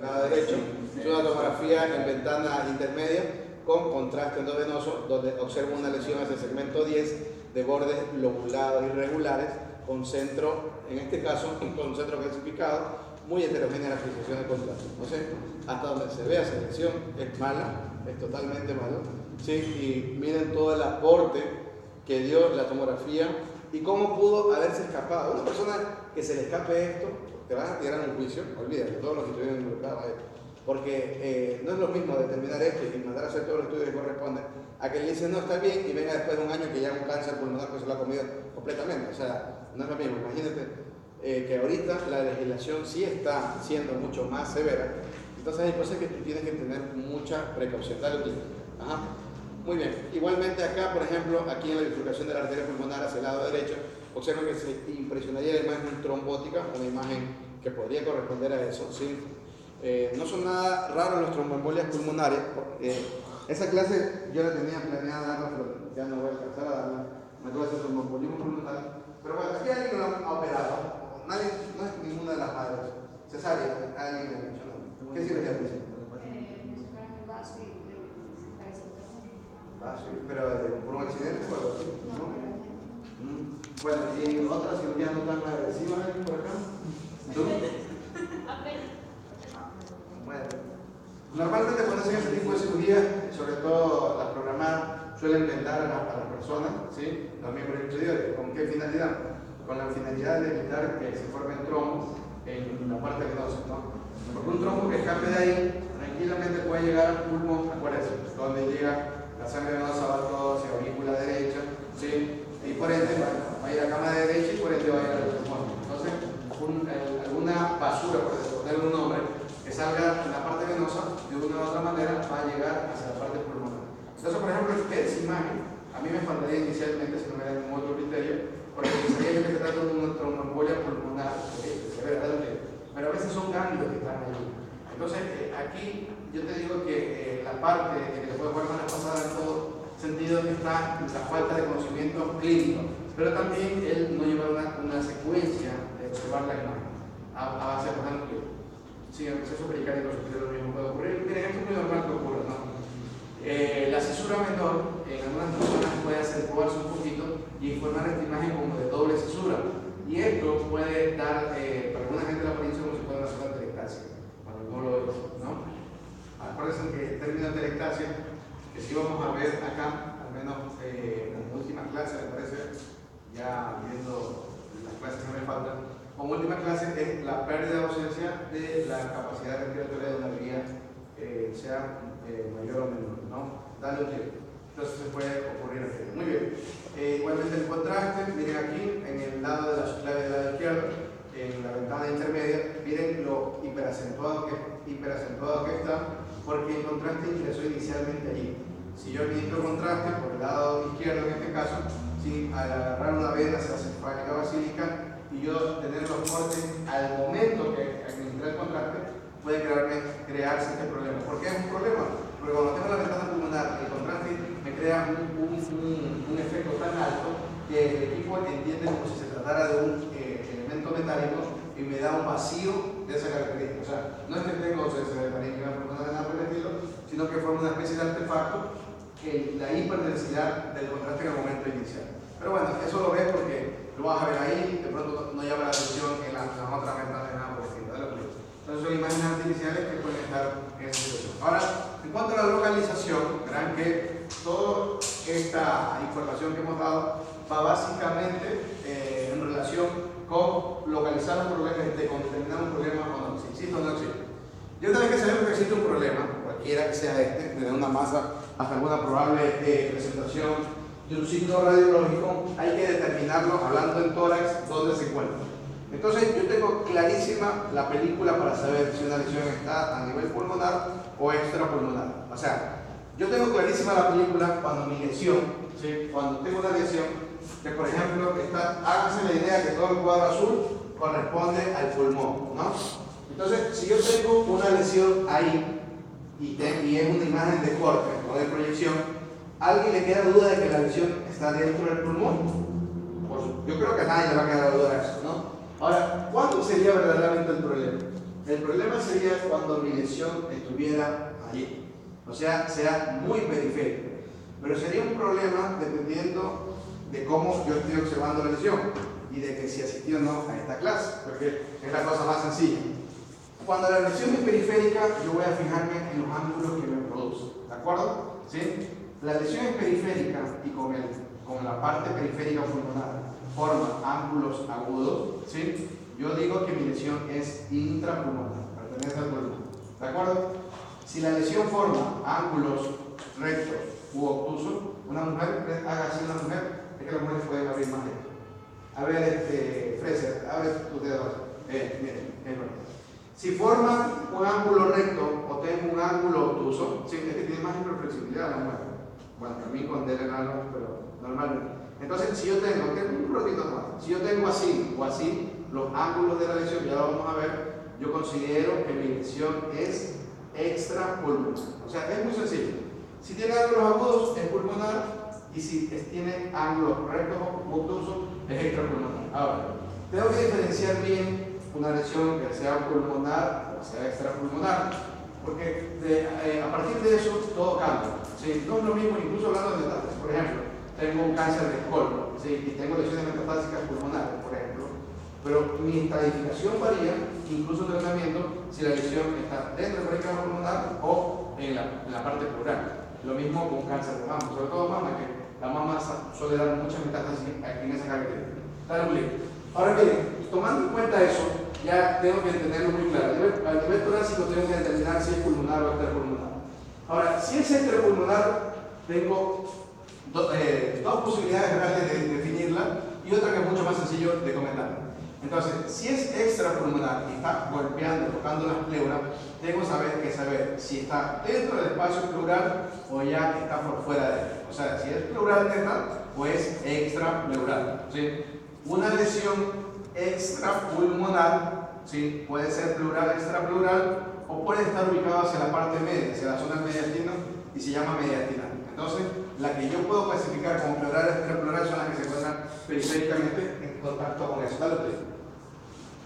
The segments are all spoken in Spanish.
lado derecho. Es una tomografía en ventana intermedia con contraste endovenoso, donde observo una lesión hacia el segmento 10 de bordes lobulados irregulares con centro, en este caso, con centro clasificado, muy heterogénea la apreciación de contraste. Entonces, hasta donde se vea esa lesión es mala, es totalmente mala. ¿Sí? Y miren todo el aporte que dio la tomografía y cómo pudo haberse escapado. Una persona que se le escape esto, te van a tirar en un juicio, olvídate, todos los que estuvieron involucrados ahí. Porque no es lo mismo determinar esto y mandar a hacer todos los estudios que corresponden a que le dicen no está bien y venga después de un año que ya un cáncer pulmonar que se lo ha comido completamente. O sea, no es lo mismo. Imagínate que ahorita la legislación sí está siendo mucho más severa. Entonces hay cosas que tú tienes que tener mucha precaución. Dale, ajá. Muy bien. Igualmente acá, por ejemplo, aquí en la bifurcación de la arteria pulmonar hacia el lado derecho, observen que se impresionaría la imagen trombótica, una imagen que podría corresponder a eso, ¿sí? No son nada raros los tromboembolias pulmonares. Esa clase yo la tenía planeada darla, pero ya no voy a alcanzar a darla. Una clase de tromboembolismo pulmonar. Pero bueno, aquí alguien lo ha operado. Nadie, no es ninguna de las madres. Cesárea, alguien me ha dicho, ¿no? ¿Qué cirugía dice? Pero por un accidente o algo así, ¿no? Bueno, ¿y otra cirugía no tan agresiva por acá? ¿Tú? Bueno, normalmente cuando hacen este tipo de cirugía, sobre todo las programadas, suelen vendar a las personas, ¿sí? Los miembros inferiores. ¿Con qué finalidad? Con la finalidad de evitar que se formen trombos en la parte venosa, ¿no? Porque un trombo que escape de ahí, tranquilamente puede llegar al pulmón, acuérdense, donde llega la sangre venosa, va todo hacia la aurícula derecha, ¿sí? Y por ende va a ir a la cama derecha y por ende va a ir al pulmón. Entonces, alguna basura, por ponerle un nombre, que salga en la parte venosa, de una u otra manera, va a llegar hacia la parte pulmonar. Entonces, por ejemplo, esta imagen, a mí me faltaría inicialmente, si no me da ningún otro criterio, porque pensaría que se trata de una tromboembolia pulmonar, pero a veces son ganglios que están allí. Entonces, aquí yo te digo que la parte que te puede jugar más pasada en todo sentido está la falta de conocimiento clínico, pero también el no llevar una secuencia de observar la imagen a base, por ejemplo, si en el proceso pericárdico superior lo mismo puede ocurrir. Miren, esto es muy normal que ocurra, ¿no? La cesura menor en algunas personas puede acentuarse un poquito y formar esta imagen como de doble cesura, y esto puede dar para alguna gente la apariencia como si fuera una sola atelectasia, cuando no lo es, ¿no? Acuérdense que el término atelectasia, que si vamos a ver acá, al menos en la última clase, me parece, ya viendo las clases que me faltan, como última clase es la pérdida de ausencia de la capacidad respiratoria de una vía, sea mayor o menor, ¿no? Dale un tiempo. Entonces se puede ocurrir aquí. Muy bien. Igualmente el contraste, miren aquí, en el lado de la subclave del lado izquierdo, en la ventana intermedia, miren lo hiperacentuado que está, porque el contraste ingresó inicialmente allí. Si yo administro contraste por el lado izquierdo en este caso, si al agarrar una vena cefálica basílica y yo tener los cortes al momento que administré el contraste, puede crearse este problema. ¿Por qué es un problema? Porque cuando tengo la ventana pulmonar, el contraste me crea un efecto tan alto que el equipo entiende como si se tratara de un elemento metálico y me da un vacío de esa característica. O sea, no es que tengo ausencia de parénquima pulmonar en el estilo, sino que forma una especie de artefacto que la hiperdensidad del contraste en el momento inicial. Pero bueno, eso lo ves porque lo vas a ver ahí, de pronto no llama la atención en las otras ventanas de nada por el estilo. Entonces son imágenes artificiales que pueden estar en esa situación. Ahora, en cuanto a la localización, verán que toda esta información que hemos dado va básicamente en relación con localizar un problema, con determinar un problema o no, si existe o no existe. Y una vez que sabemos que existe un problema, cualquiera que sea este, desde una masa hasta alguna probable presentación de un signo radiológico, hay que determinarlo, hablando en tórax, dónde se encuentra. Entonces, yo tengo clarísima la película para saber si una lesión está a nivel pulmonar o extrapulmonar. O sea, yo tengo clarísima la película cuando mi lesión, ¿sí? Cuando tengo una lesión, que por ejemplo, háganse la idea que todo el cuadro azul corresponde al pulmón, ¿no? Entonces, si yo tengo una lesión ahí y es una imagen de corte o de proyección, ¿a alguien le queda duda de que la lesión está dentro del pulmón? Pues yo creo que a nadie le va a quedar duda de eso, ¿no? Ahora, ¿cuándo sería verdaderamente el problema? El problema sería cuando mi lesión estuviera allí, o sea muy periférica. Pero sería un problema dependiendo de cómo yo estoy observando la lesión y de que si asistí o no a esta clase, porque es la cosa más sencilla. Cuando la lesión es periférica, yo voy a fijarme en los ángulos que me produce, ¿de acuerdo? ¿Sí? La lesión es periférica y con la parte periférica pulmonar forma ángulos agudos, ¿sí? Yo digo que mi lesión es intrapulmonar, pertenece al pulmón, ¿de acuerdo? Si la lesión forma ángulos rectos u obtusos, una mujer, haga así una mujer, es que las mujeres pueden abrir más esto. A ver, Freser, abre tus dedos. Miren, es verdad. Si forma un ángulo recto o tengo un ángulo obtuso, sí, es que tiene más hiperflexibilidad la mujer. Bueno, también con del enano, pero normalmente. Entonces, si yo tengo, un ratito más, si yo tengo así o así, los ángulos de la lesión, ya lo vamos a ver, yo considero que mi lesión es extrapulmonar. O sea, es muy sencillo. Si tiene ángulos agudos, es pulmonar, y si tiene ángulos rectos o obtusos, es extrapulmonar. Ahora, tengo que diferenciar bien una lesión que sea pulmonar o sea extrapulmonar, porque a partir de eso todo cambia. ¿Sí? No es lo mismo, incluso hablando de metástasis. Por ejemplo, tengo un cáncer de colon, ¿sí? Y tengo lesiones metastásicas pulmonares, por ejemplo, pero mi estratificación varía, incluso el tratamiento, si la lesión está dentro del parénquima pulmonar o en la parte pleural. Lo mismo con un cáncer de mama, sobre todo mama, que la mama suele dar muchas metástasis en esa característica. Ahora miren, tomando en cuenta eso, ya tengo que entenderlo muy claro. A nivel torácico tengo que determinar si es pulmonar o extrapulmonar. Ahora, si es extrapulmonar, tengo dos posibilidades reales de definirla y otra que es mucho más sencillo de comentar. Entonces, si es extrapulmonar y está golpeando, tocando las pleuras, tengo que saber si está dentro del espacio pleural o ya está por fuera de él. O sea, si es pleural neta o es extrapleural. ¿Sí? Una lesión extrapulmonar, ¿sí? Puede ser pleural, extrapleural, o puede estar ubicado hacia la parte media, hacia la zona mediastina, y se llama mediastinal. Entonces, la que yo puedo clasificar como pleural, extrapleural son las que se encuentran periféricamente en contacto con eso. Dale play.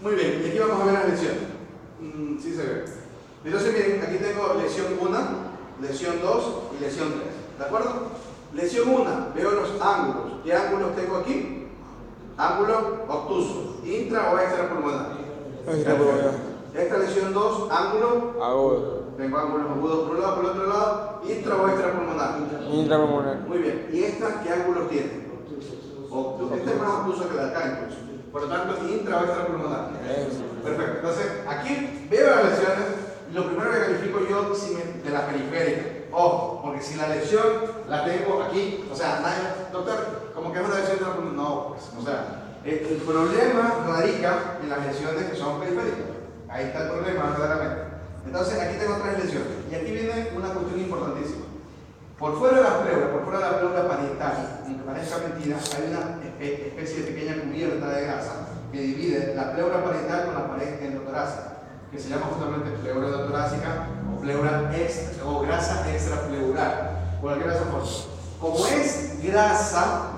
Muy bien, y aquí vamos a ver las lesiones. Sí se ve. Entonces, miren, aquí tengo lesión 1, lesión 2 y lesión 3. ¿De acuerdo? Lesión 1, veo los ángulos. ¿Qué ángulos tengo aquí? Ángulo obtuso, intra o extrapulmonar. Esta lesión 2, ángulo agudo. Tengo ángulos agudos por un lado, por el otro lado, intra o extrapulmonar. Intrapulmonar. Muy bien. ¿Y esta qué ángulos tiene? Obtuso. Este es más obtuso que la de acá incluso. Por lo tanto, intra o extrapulmonar. Perfecto. Entonces, aquí veo las lesiones. Lo primero que califico yo de la periférica. Ojo, porque si la lesión la tengo aquí, o sea, doctor, como que es una lesión de la pulmón. No, pues, o sea, el problema radica en las lesiones que son periféricas. Ahí está el problema, verdaderamente. Entonces, aquí tengo 3 lesiones. Y aquí viene una cuestión importantísima. Por fuera de la pleura parietal, aunque parezca mentira, hay una especie de pequeña cubierta de grasa que divide la pleura parietal con la pared endotorácica, que se llama justamente pleura endotorácica o pleura o grasa extrapleural, cualquier forma. Como es grasa,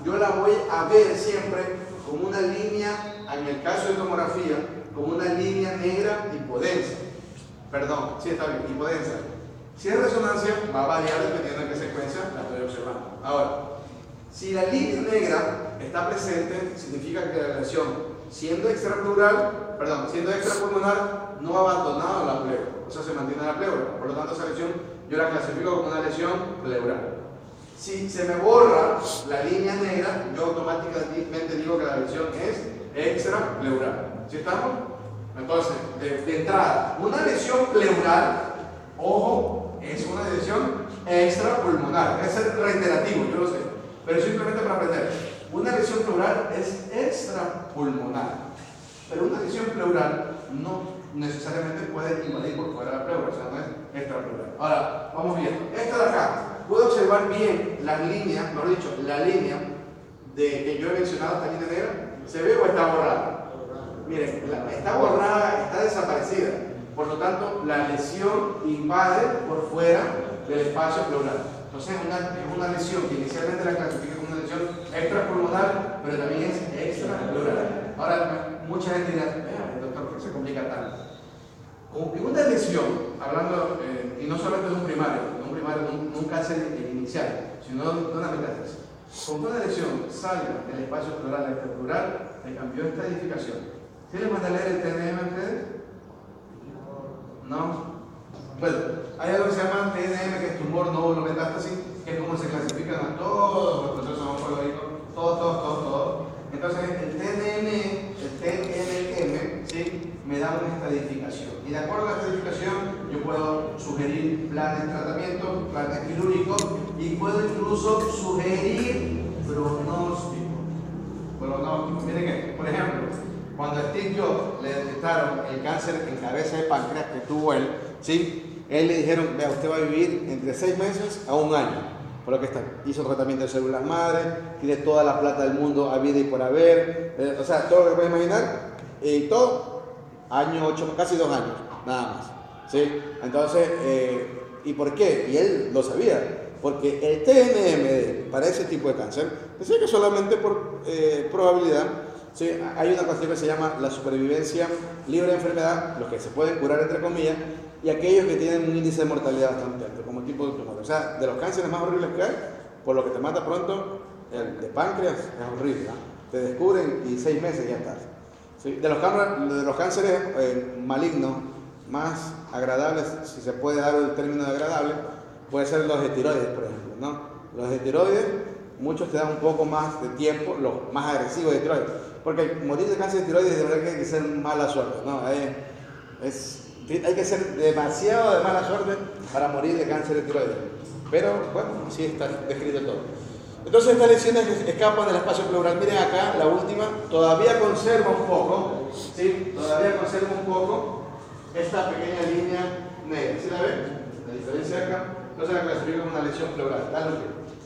yo la voy a ver siempre como una línea, en el caso de tomografía, como una línea negra hipodensa. Perdón, sí está bien, hipodensa. Si es resonancia, va a variar dependiendo de qué secuencia la estoy observando. Ahora, si la línea negra está presente, significa que la lesión, siendo extrapulmonar, no ha abandonado la pleura, o sea, se mantiene la pleura. Por lo tanto, esa lesión yo la clasifico como una lesión pleural. Si se me borra la línea negra, yo automáticamente digo que la lesión es extrapleural. ¿Sí estamos? Entonces, de entrada, una lesión pleural, ojo, es una lesión extrapulmonar. Debe ser reiterativo, yo lo sé, pero simplemente para aprender. Una lesión pleural es extrapulmonar, pero una lesión pleural no necesariamente puede invadir por fuera de la pleura, o sea, no es extrapleural. Ahora, vamos viendo. Esta de acá, puedo observar bien las líneas, mejor dicho, la línea que yo he mencionado, esta línea negra, ¿se ve o está borrada? Miren, está borrada, está desaparecida. Por lo tanto, la lesión invade por fuera del espacio pleural. Entonces, es una lesión que inicialmente la clasifica como una lesión extrapulmonar, pero también es extrapleural. Ahora, mucha gente dirá, doctor, ¿por qué se complica tanto? Una lesión, hablando, y no solamente de un primario, un cáncer inicial, sino de una metástasis. Cuando una lesión salga del espacio pleural a extraplural, se cambió esta edificación. ¿Sí les manda a leer el TNM a ustedes? ¿No? Bueno, hay algo que se llama TNM, que es tumor nódulo metástasis, que es como se clasifican a todos los procesos oncológicos, todos. Entonces, el TNM, ¿sí?, me da una estadificación. Y de acuerdo a la estadificación, yo puedo sugerir planes de tratamiento, planes quirúrgicos, y puedo incluso sugerir pronóstico. Miren esto, por ejemplo, cuando a Steve Jobs le detectaron el cáncer en cabeza de páncreas que tuvo él, ¿sí?, él le dijeron, vea, usted va a vivir entre 6 meses a 1 año. Por lo que está, hizo un tratamiento de células madre, tiene toda la plata del mundo a vida y por haber, o sea, todo lo que puedes imaginar, y todo, año 8, casi 2 años, nada más, ¿sí? Entonces, ¿y por qué? Y él lo sabía, porque el TNM para ese tipo de cáncer, decía que solamente por probabilidad, ¿sí?, hay una cuestión que se llama la supervivencia libre de enfermedad, los que se pueden curar entre comillas, y aquellos que tienen un índice de mortalidad bastante alto, como el tipo de tumor. O sea, de los cánceres más horribles que hay, por lo que te mata pronto, el de páncreas es horrible, ¿no? Te descubren y 6 meses ya estás. ¿Sí? De los cánceres malignos más agradables, si se puede dar el término de agradable, puede ser los de tiroides, por ejemplo, ¿no? Los de tiroides, muchos te dan un poco más de tiempo, los más agresivos de tiroides, porque morir de cáncer de tiroides de verdad que hay que ser mala suerte, ¿no? Hay que ser demasiado de mala suerte para morir de cáncer de tiroides. Pero bueno, así está descrito todo. Entonces estas lesiones escapan del espacio pleural. Miren acá, la última, todavía conserva un poco, ¿sí? Todavía conserva un poco esta pequeña línea negra. ¿Sí la ven? La diferencia acá. Entonces la clasifico como una lesión pleural.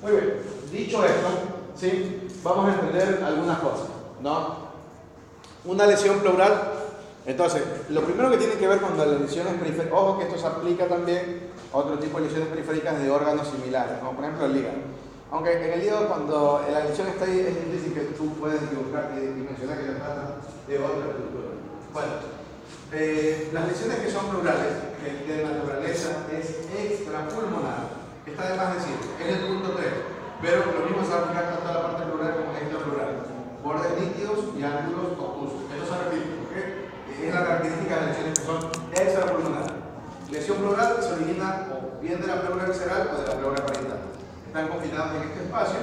Muy bien. Dicho esto, ¿sí?, vamos a entender algunas cosas, ¿no? Una lesión pleural. Entonces, lo primero que tiene que ver con las lesiones periféricas, ojo que esto se aplica también a otro tipo de lesiones periféricas de órganos similares, como por ejemplo el hígado. Aunque en el hígado, cuando la lesión está ahí, es difícil que tú puedas equivocarte y mencionar que se trata de otra estructura. Bueno, las lesiones que son pleurales, de naturaleza es extrapulmonar. Está de más decir, es el punto 3, pero lo mismo se va a aplicar tanto a la parte pleural como extrapleural. Bordes nítidos y ángulos obtusos. Esto se repite, ¿ok? Es la característica de las lesiones que son extrapulmonares. Lesión pleural se origina o bien de la pleura visceral o de la pleura parietal. Están confinados en este espacio,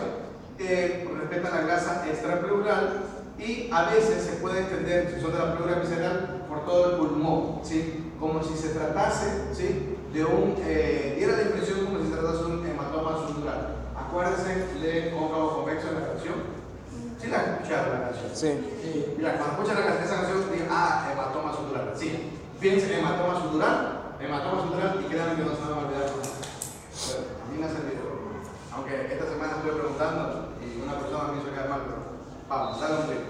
respetan la grasa extrapleural y a veces se puede extender, si son de la pleura visceral, por todo el pulmón, ¿sí?, como si se tratase, ¿sí?, de diera la impresión como si se tratase de un hematoma subdural. Acuérdense de cóncavo convexo en la canción. ¿Sí la escucharon la canción? Sí. Mira, cuando escuchan esa canción, digan, hematoma subdural. Sí, fíjense, hematoma subdural, y créanme que no se van a olvidar. Bueno, a mí me ha servido. Aunque esta semana estuve preguntando y una persona me hizo quedar mal, pero vamos, dale un clic.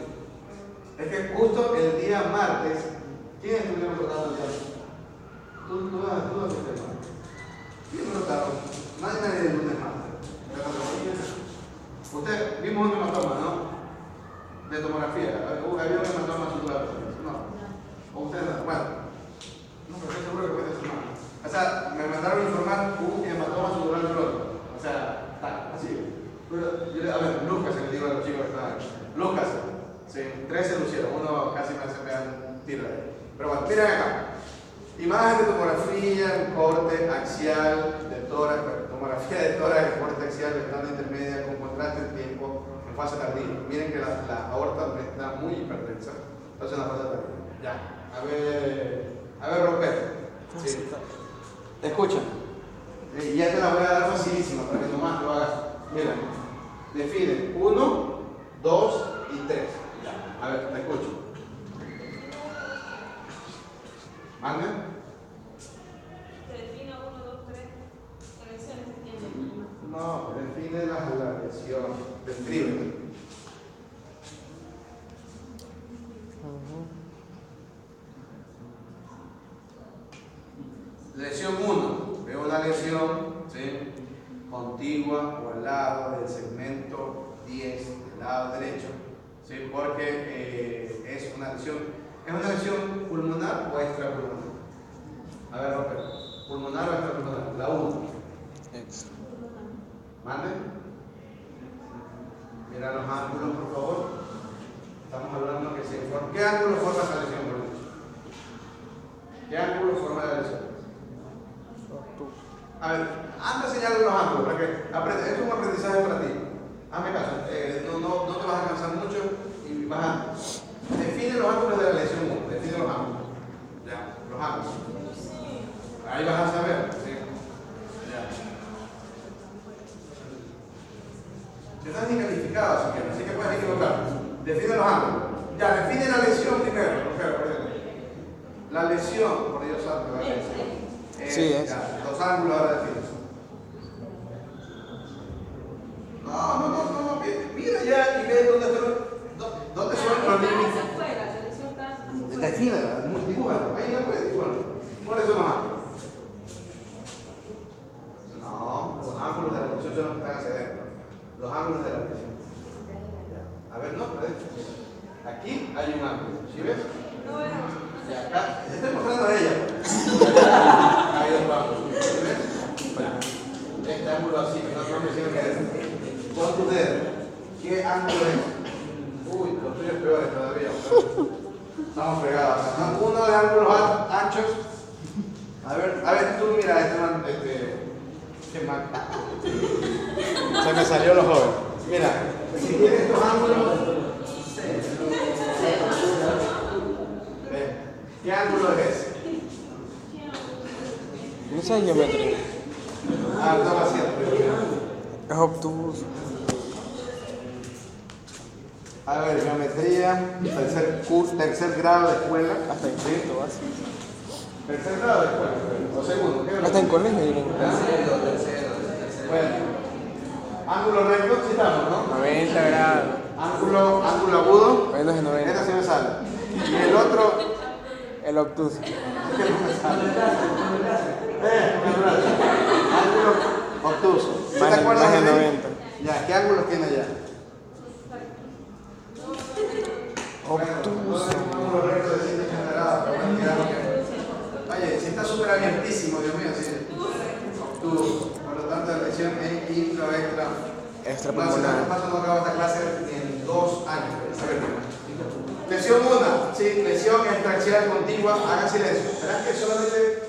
Es que justo el día martes, ¿quién estuvo preguntando el día martes? Tú haciste el martes. ¿Quién me notaron? Nadie del lunes martes. Usted, vimos un hematoma, ¿no? De tomografía. Había un hematoma subdural. No. O ustedes no. Bueno. No, pero estoy seguro que fue esta semana. O sea, me mandaron a informar un hematoma subdural pronto. O sea, está, así. A ver, Lucas, le digo a los chicos que están aquí. Lucas, sí, 3 se lucieron. Uno casi me hace pegar un tiro ahí. Pero bueno, miren acá. Imagen de tomografía, corte axial de tórax, tomografía de tórax, corte axial, ventana intermedia, con contraste en tiempo, en fase tardía. Miren que la aorta está muy hipertensa, entonces en la fase tardía. Ya, a ver, Roberto. Sí. Escucha. Y ya te la voy a dar facilísima para que nomás lo hagas. Mira, define 1, 2 y 3. Ya, a ver, te escucho. ¿Mande? Define 1, 2, 3. Lesiones que tiene. No, define la lesión. Describe. Lesión 1. Veo una lesión, ¿sí?, contigua o al lado del segmento 10 del lado derecho, ¿sí?, porque es una lesión pulmonar o extrapulmonar. A ver, Roper. Pulmonar o extrapulmonar. La 1. Mande. Mira los ángulos, por favor. Estamos hablando que se forma. ¿Qué ángulo forma esa lesión, por ejemplo? ¿Qué ángulo forma la lesión? A ver, anda a señalar los ángulos para que aprendas. Esto es un aprendizaje para ti. Hazme caso. No te vas a cansar mucho y vas a. Define los ángulos de la lesión 1. Define los ángulos. Ya, los ángulos. Ahí vas a saber. ¿Sí? Ya. Estás incalificado, así que puedes equivocar. Define los ángulos. Ya, define la lesión primero. La lesión, por Dios santo, la lesión. Sí, es. Ya, los ángulos ahora defines. No. Mira ya y ve dónde son los límites. Defínela, dibújalo. Ahí ya puedes dibujarlo. ¿Cuáles son los ángulos? No, los ángulos de la lesión son los que están hacia adentro. Los ángulos de la lesión. A ver, no, aquí hay un ángulo. ¿Sí ves? No veo. Y acá, estoy mostrando a ella. Hay dos ángulos. ¿Sí ves? Este ángulo así, no me sirve que es. Pon tu dedo. ¿Qué ángulo es? Uy, los tuyos peores todavía. Estamos fregados. Uno de ángulos anchos. A ver, tú mira este man, qué man. Se me salió los jóvenes. Mira, si tienes estos ángulos. ¿Qué ángulo es ese? Esa es geometría. Estaba haciendo. Es obtuso. A ver, geometría, tercer grado de escuela. Hasta en quinto básico. Tercer grado de escuela, o segundo. ¿Qué Hasta en colegio, diré. Tercero. Bueno, ángulo recto, sí estamos, ¿no? 90 grados. Ángulo agudo. Menos de 90. Esta sí me sale. Y el otro, El obtuso. ¿qué no me sale? Ángulo obtuso. ¿Sí te acuerdas Más de de 90. Ya, ¿qué ángulos tiene allá? Obtuso. Ángulo recto de 180 grados. Oye, si está súper abiertísimo, Dios mío, sí. Obtuso. Por lo tanto, la lesión es intro, extra. Extrapulmonar. No paso, no acabo esta clase en 2 años. A ver, lesión 1, sí, lesión extraxial contigua, hagan silencio. Verán que solamente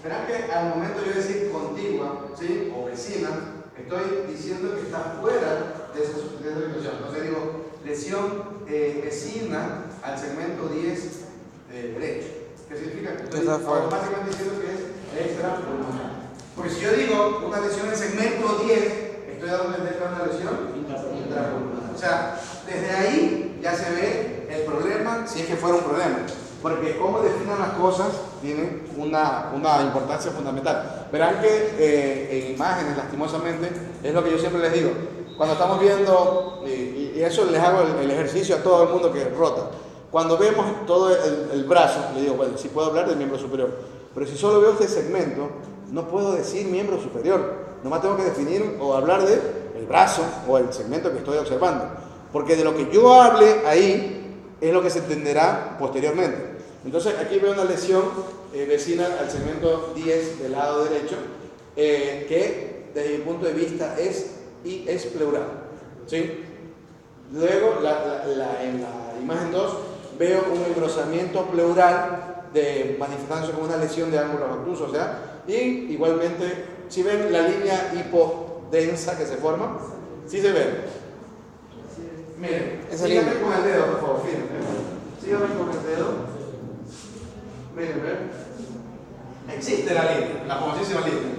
verán que al momento de yo decir contigua, ¿sí? O vecina, estoy diciendo que está fuera de esa situación. Entonces digo, lesión vecina al segmento 10 derecho. ¿Qué significa? Que estoy automáticamente diciendo que es extrapulmonar. Porque si yo digo una lesión en segmento 10, estoy dando a entender que es una lesión intrapulmonar. O sea, desde ahí ya se ve el problema, si es que fuera un problema. Porque cómo definen las cosas tiene una importancia fundamental. Verán que en imágenes, lastimosamente, es lo que yo siempre les digo. Cuando estamos viendo, y eso les hago el ejercicio a todo el mundo que rota. Cuando vemos todo el brazo, le digo, bueno, sí puedo hablar del miembro superior. Pero si solo veo este segmento, no puedo decir miembro superior. Nomás tengo que definir o hablar del brazo o el segmento que estoy observando. Porque de lo que yo hable ahí es lo que se entenderá posteriormente. Entonces aquí veo una lesión vecina al segmento 10 del lado derecho, que desde mi punto de vista es pleural. ¿Sí? Luego en la imagen 2 veo un engrosamiento pleural manifestándose como una lesión de ángulos obtusos, o sea, y igualmente, si ven la línea hipodensa que se forma, ¿sí se ve? Miren, síganme con el dedo, por favor, fíjense. Síganme con el dedo. Miren, ¿ven? Existe la línea, la famosísima línea.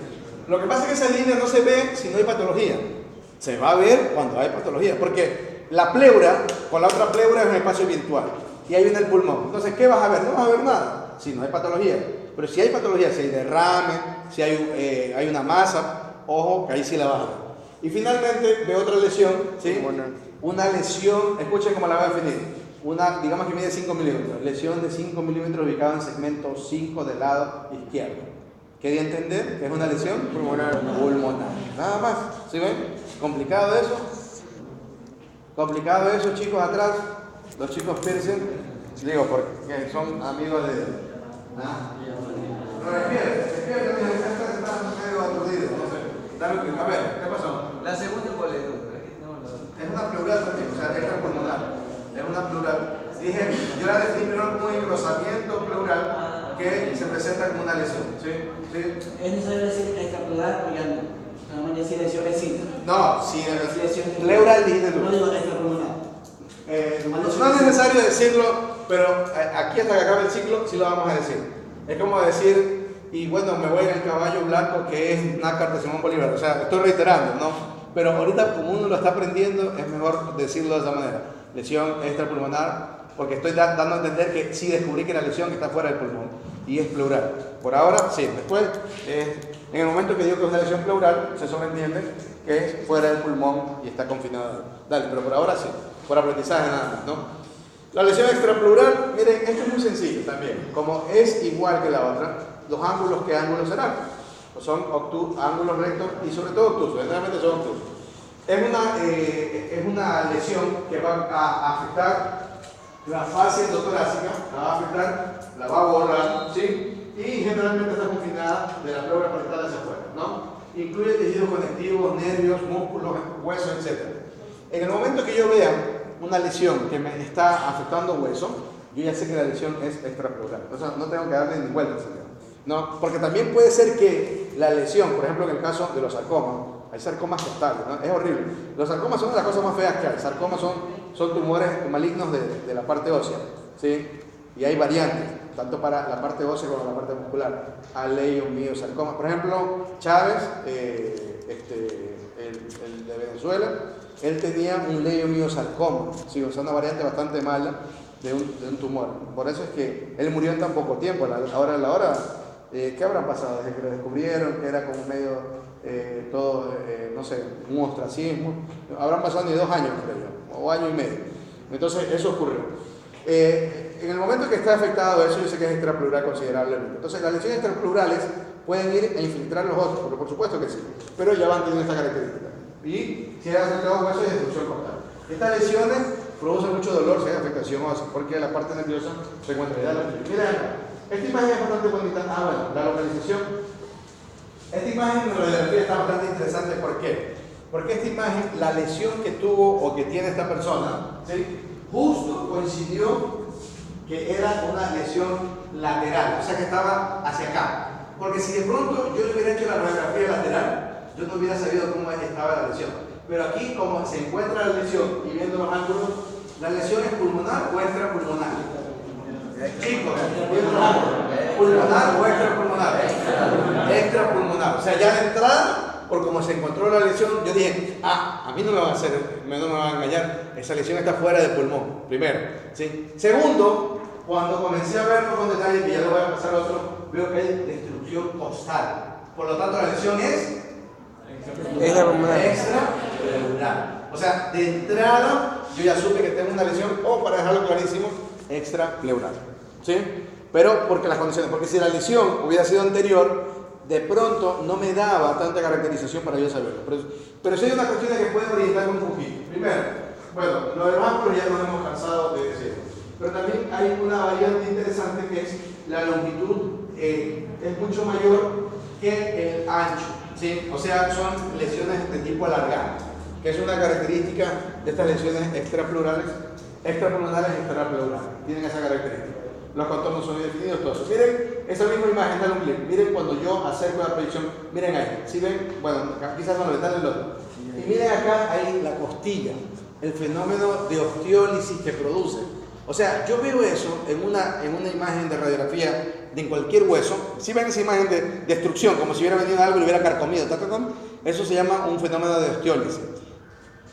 Lo que pasa es que esa línea no se ve si no hay patología. Se va a ver cuando hay patología, porque la pleura con la otra pleura es un espacio virtual. Y ahí viene el pulmón. Entonces, ¿qué vas a ver? No vas a ver nada si no hay patología. Pero si hay patología, si hay derrame, si hay una masa, ojo, que ahí sí la vas a ver. Y finalmente veo otra lesión, ¿sí? Una lesión, escuchen cómo la voy a definir. Digamos que mide 5 milímetros. Lesión de 5 milímetros ubicada en segmento 5 del lado izquierdo. ¿Quería entender que es una lesión? Pulmonar. Nada más. ¿Sí ven? ¿Complicado eso? ¿Complicado eso, chicos, atrás? Los chicos Pearson, digo, porque son amigos de... No, despierta, mira, está medio aturdido, no sé. A ver, ¿qué pasó? La segunda, ¿cuál es? Es una pleural también, o sea, extrapulmonar. Es una pleural. Dije, yo la definí primero como un engrosamiento pleural que se presenta como una lesión. ¿Sí? ¿Sí? Es necesario decir extrapleural o ya no. Nada más decir lesiones sí. No, sí, Lesiones. pleural dijiste tú. No digo extrapulmonar. No es necesario decirlo, pero aquí hasta que acabe el ciclo sí lo vamos a decir. Es como decir, y bueno, me voy en el caballo blanco que es nácar de Simón Bolívar. O sea, estoy reiterando, ¿no? Pero ahorita como uno lo está aprendiendo, es mejor decirlo de esa manera. Lesión extrapulmonar, porque estoy dando a entender que sí descubrí que la lesión que está fuera del pulmón y es pleural. Por ahora, sí. Después, en el momento que digo que es una lesión pleural, se sobreentiende que es fuera del pulmón y está confinada. Dale, pero por ahora sí. Por aprendizaje nada más, ¿no? La lesión extrapleural, miren, esto es muy sencillo también. Como es igual que la otra, los ángulos, ¿qué ángulos serán? Pues son ángulos rectos y sobre todo obtusos, generalmente son obtusos. Es una lesión que va a afectar la fascia endotorácica, la va a afectar, la va a borrar, ¿sí? Y generalmente está confinada de la pleura parietal hacia afuera, ¿no? Incluye tejidos conectivos, nervios, músculos, huesos, etc. En el momento que yo vea una lesión que me está afectando hueso, yo ya sé que la lesión es extrapleural. O sea, no tengo que darle ni vueltas, ¿no? Porque también puede ser que la lesión, por ejemplo, en el caso de los sarcomas, hay sarcomas totales, ¿no? Es horrible. Los sarcomas son de las cosas más feas que hay. Sarcomas son tumores malignos de la parte ósea, ¿sí? Y hay variantes, tanto para la parte ósea como la parte muscular. Leiomyosarcoma. Por ejemplo, Chávez, el de Venezuela, él tenía un leiomyosarcoma, sí, o sea, una variante bastante mala de un tumor. Por eso es que él murió en tan poco tiempo. Ahora, ¿qué habrán pasado desde que lo descubrieron? Que era como medio, no sé, un ostracismo. Habrán pasado ni 2 años, creo yo, o año y medio. Entonces, eso ocurrió. En el momento que está afectado eso, yo sé que es extrapleural considerablemente. Entonces, las lesiones extrapleurales pueden ir a infiltrar los otros, porque por supuesto que sí, pero ya van teniendo esta característica. Y si hay afectado hueso y destrucción cortal. Estas lesiones producen mucho dolor si hay afectación ósea, porque la parte nerviosa se encuentra ya. Miren acá, esta imagen es bastante bonita. Bueno, la localización. Esta imagen en la radiografía está bastante interesante. ¿Por qué? Porque esta imagen, la lesión que tuvo o que tiene esta persona, ¿sí? Justo coincidió que era una lesión lateral, o sea que estaba hacia acá. Porque si de pronto yo le hubiera hecho la radiografía lateral, yo no hubiera sabido cómo estaba la lesión. Pero aquí, como se encuentra la lesión y viendo los ángulos, ¿la lesión es pulmonar o extrapulmonar? Chicos, viendo los ángulos, ¿pulmonar o extrapulmonar? Extrapulmonar. O sea, ya de entrada, por como se encontró la lesión, yo dije, a mí no me van a hacer, no me van a engañar, esa lesión está fuera del pulmón, primero. ¿Sí? Segundo, cuando comencé a verlo con detalle, que ya lo voy a pasar a otro, veo que hay destrucción costal. Por lo tanto, la lesión es extrapleural. O sea, de entrada, yo ya supe que tengo una lesión, o para dejarlo clarísimo, extrapleural. ¿Sí? Pero porque las condiciones, porque si la lesión hubiera sido anterior, de pronto no me daba tanta caracterización para yo saberlo. Pero sí hay una cuestión que puede orientarme un poquito. Primero, bueno, lo de los ángulos ya nos hemos cansado de decir. Pero también hay una variante interesante que es la longitud es mucho mayor que el ancho, ¿sí? O sea, son lesiones de tipo alargado, que es una característica de estas lesiones extrapleurales, extrapulmonares y extrapleurales. Tienen esa característica. Los contornos son bien definidos, todo eso. Miren esa misma imagen, dale un clic. Miren cuando yo acerco la proyección, miren ahí. ¿Sí ven? Bueno, quizás no le dan el otro. Y miren acá, ahí la costilla, el fenómeno de osteólisis que produce. O sea, yo veo eso en una imagen de radiografía de en cualquier hueso. Si ven esa imagen de destrucción, como si hubiera venido algo y lo hubiera carcomido, eso se llama un fenómeno de osteólisis.